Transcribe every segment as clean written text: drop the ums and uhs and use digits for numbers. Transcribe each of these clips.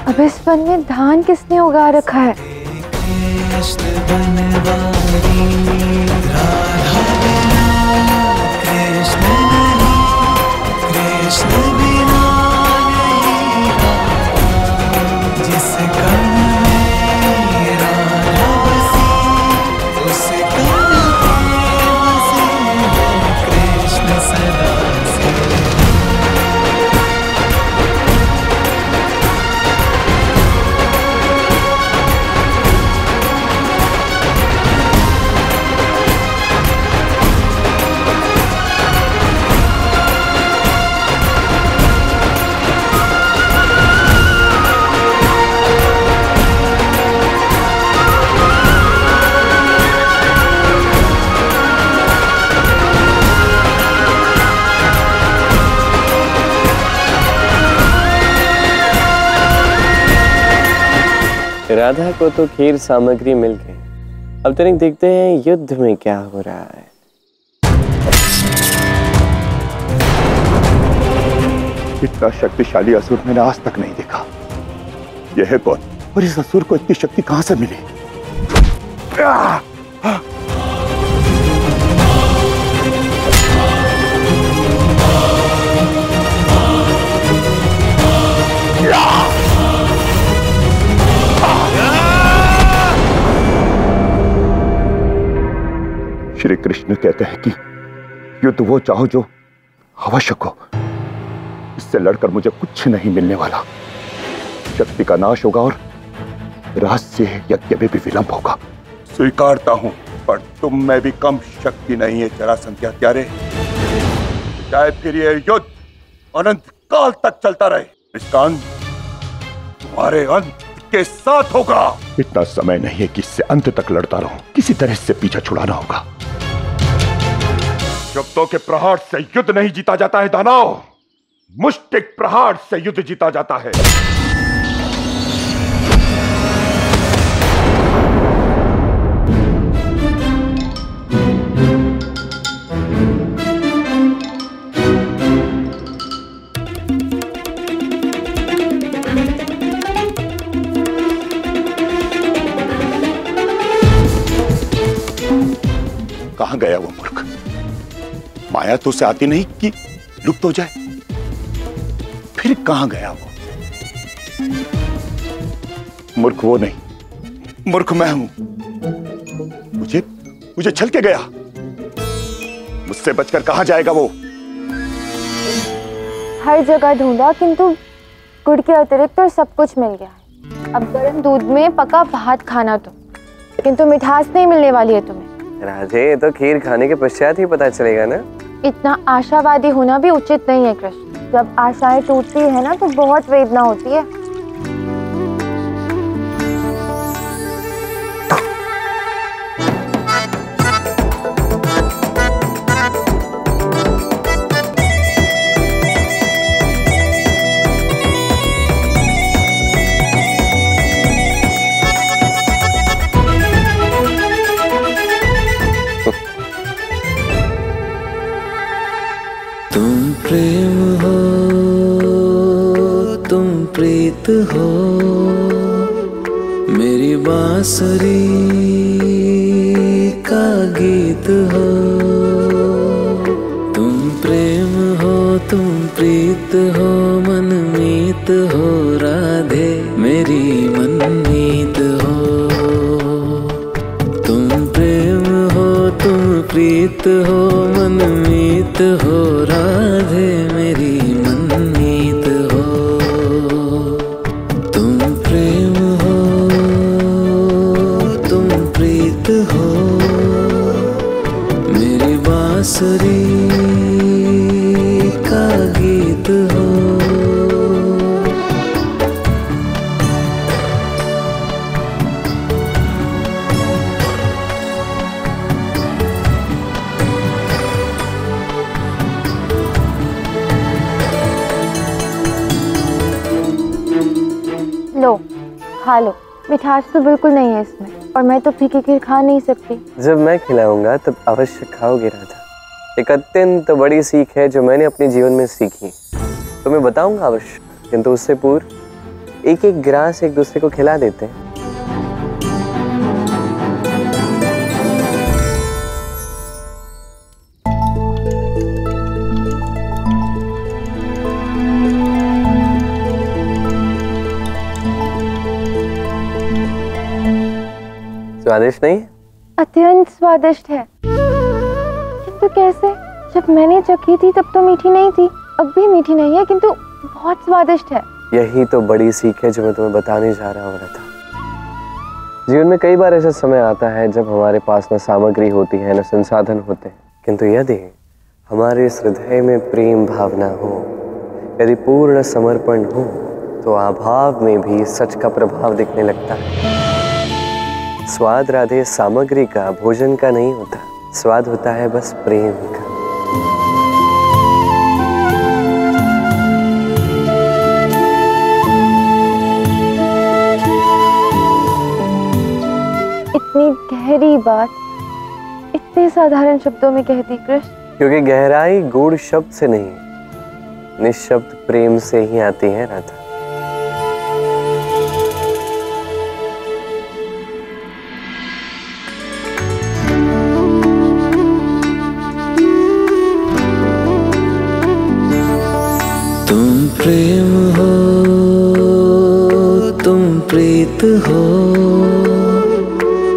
अब इस वन में धान किसने उगा रखा है? राधा को तो खीर सामग्री मिल गई। अब तनिक देखते हैं युद्ध में क्या हो रहा है। इतना शक्तिशाली असुर मैंने आज तक नहीं देखा। यह है कौन और इस असुर को इतनी शक्ति कहां से मिली? श्री कृष्ण कहते हैं कि युद्ध वो चाहो जो आवश्यक हो। इससे लड़कर मुझे कुछ नहीं मिलने वाला। शक्ति का नाश होगा और रहस्य यज्ञ में भी विलंब होगा। स्वीकारता हूं, पर तुम में भी कम शक्ति नहीं है जरासंध के हत्यारे। चाहे फिर यह युद्ध अनंत काल तक चलता रहे, इसका अंत तुम्हारे अंत के साथ होगा। इतना समय नहीं है कि इससे अंत तक लड़ता रहूं। किसी तरह से पीछा छुड़ाना होगा। शब्दों के प्रहार से युद्ध नहीं जीता जाता है दानव, मुष्टिक प्रहार से युद्ध जीता जाता है। कहां गया वो मूर्ख? माया तो उसे आती नहीं कि लुप्त हो जाए। फिर कहां गया वो? मूर्ख वो नहीं, मूर्ख मैं हूं। मुझे छल के गया। मुझसे बचकर कहां जाएगा वो? हर जगह ढूंढा, किंतु गुड़ के अतिरिक्त तो सब कुछ मिल गया है। अब गर्म दूध में पका भात खाना तुम, किंतु मिठास नहीं मिलने वाली है तुम्हें। राधे, ये तो खीर खाने के पश्चात ही पता चलेगा ना। इतना आशावादी होना भी उचित नहीं है कृष्ण। जब आशाएं टूटती है ना तो बहुत वेदना होती है। तुम प्रेम हो, तुम प्रीत हो, मेरी बांसुरी का गीत हो। तुम प्रेम हो, तुम प्रीत हो, मनमीत हो राधे, मेरी मनमीत हो। तुम प्रेम हो, तुम प्रीत हो, मनमीत हो राधे, मेरी मनमीत हो। तुम प्रेम हो, तुम प्रीत हो, मेरी बांसुरी का गीत हो। लो, खा लो। मिठास तो बिल्कुल नहीं है इसमें, और मैं तो फीकी खीर खा नहीं सकती। जब मैं खिलाऊंगा तब अवश्य खाओगे राधा। एक अत्यंत बड़ी सीख है जो मैंने अपने जीवन में सीखी, तो मैं बताऊंगा अवश्य, किंतु उससे पूर्व एक एक ग्रास एक दूसरे को खिला देते हैं। स्वादिष्ट नहीं? अत्यंत स्वादिष्ट है। किंतु कैसे? जब मैंने चखी थी तब तो मीठी नहीं थी, अब भी मीठी नहीं है, किंतु बहुत स्वादिष्ट है। यही तो बड़ी सीख है जो मैं तुम्हें बताने जा रहा हूँ रथा। जीवन में कई बार ऐसा समय आता है जब हमारे पास न सामग्री होती है न संसाधन होते हैं, किंतु यदि हमारे इस हृदय में प्रेम भावना हो, यदि पूर्ण समर्पण हो, तो अभाव में भी सच का प्रभाव दिखने लगता है। स्वाद राधे सामग्री का, भोजन का नहीं होता, स्वाद होता है बस प्रेम का। इतनी गहरी बात इतने साधारण शब्दों में कह दी कृष्ण। क्योंकि गहराई गूढ़ शब्द से नहीं, निःशब्द प्रेम से ही आती है राधा। तुम प्रेम हो, तुम प्रीत हो,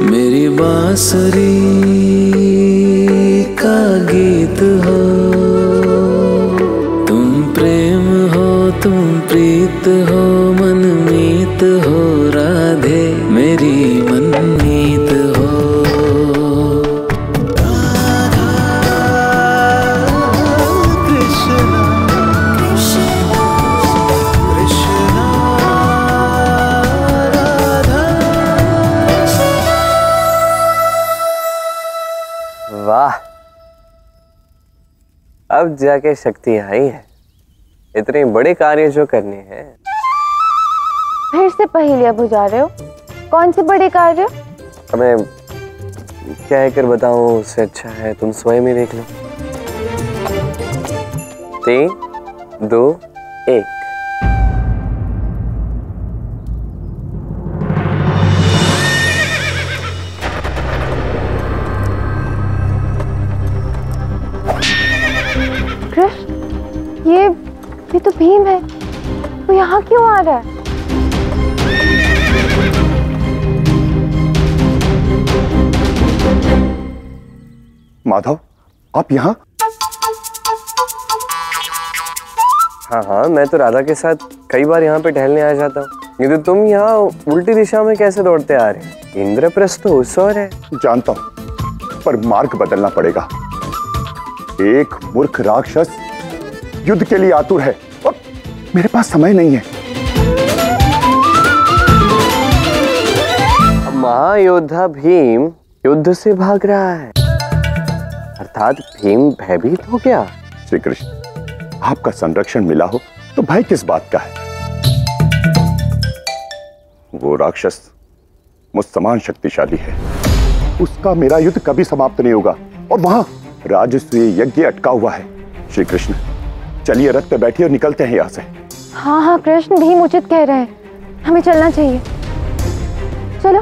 मेरी बांसुरी का गीत हो। तुम प्रेम हो, तुम प्रीत हो, मनमीत हो राधे, मेरी मनमीत हो। वाह, अब जाके शक्ति आई है। इतने बड़े कार्य जो करने हैं। फिर से पहेलियां बुझा रहे हो? कौन से बड़े कार्य? मैं क्या कर बताऊं, उससे अच्छा है तुम स्वयं ही देख लो। 3, 2, 1। कृष्ण, ये तो भीम है। वो यहाँ क्यों आ रहा है? माधव, आप यहाँ? हाँ, मैं तो राधा के साथ कई बार यहाँ पे टहलने आ जाता हूँ, नहीं तो तुम यहाँ उल्टी दिशा में कैसे दौड़ते आ रहे हो? इंद्रप्रस्थ तो उस ओर है। जानता हूँ, पर मार्ग बदलना पड़ेगा। एक मूर्ख राक्षस युद्ध के लिए आतुर है और मेरे पास समय नहीं है। महायोद्धा भीम युद्ध से भाग रहा है, अर्थात भीम भयभीत हो गया। श्री कृष्ण, आपका संरक्षण मिला हो तो भय किस बात का है? वो राक्षस मुझ समान शक्तिशाली है, उसका मेरा युद्ध कभी समाप्त नहीं होगा। और वहां राजसूय यज्ञ अटका हुआ है। श्री कृष्ण, चलिए रथ पे बैठिए और निकलते हैं यहाँ से। हाँ कृष्ण, भीम उचित कह रहे हैं, हमें चलना चाहिए। चलो।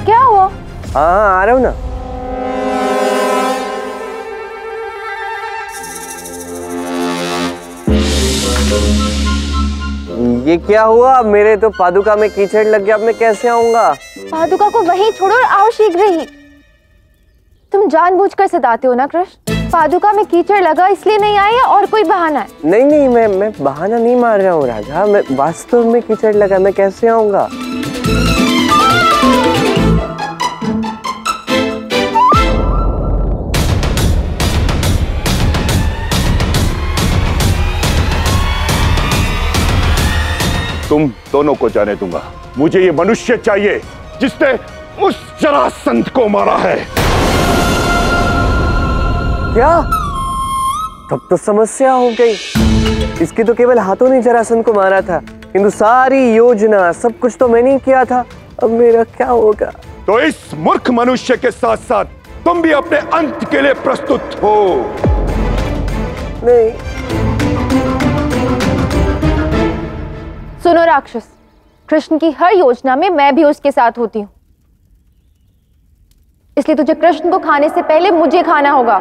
क्या हुआ? हाँ, आ रहा हूँ ना। ये क्या हुआ? मेरे तो पादुका में कीचड़ लग गया, अब मैं कैसे आऊंगा? पादुका को वहीं छोड़ो और आओ शीघ्र ही। तुम जानबूझकर सताते हो ना कृष्ण? पादुका में कीचड़ लगा इसलिए नहीं आए या और कोई बहाना है? नहीं, मैं बहाना नहीं मार रहा हूँ राजा, मैं वास्तव में कीचड़ लगा, मैं कैसे आऊंगा? तुम दोनों को जाने दूंगा। मुझे ये मनुष्य चाहिए जिसने उस जरासंध को मारा है। क्या? तब तो समस्या हो गई। इसके तो केवल हाथों ने जरासंध को मारा था, किंतु सारी योजना सब कुछ तो मैंने ही किया था। अब मेरा क्या होगा? तो इस मूर्ख मनुष्य के साथ साथ तुम भी अपने अंत के लिए प्रस्तुत हो? नहीं। सुनो राक्षस, कृष्ण की हर योजना में मैं भी उसके साथ होती हूँ, इसलिए तुझे कृष्ण को खाने से पहले मुझे खाना होगा।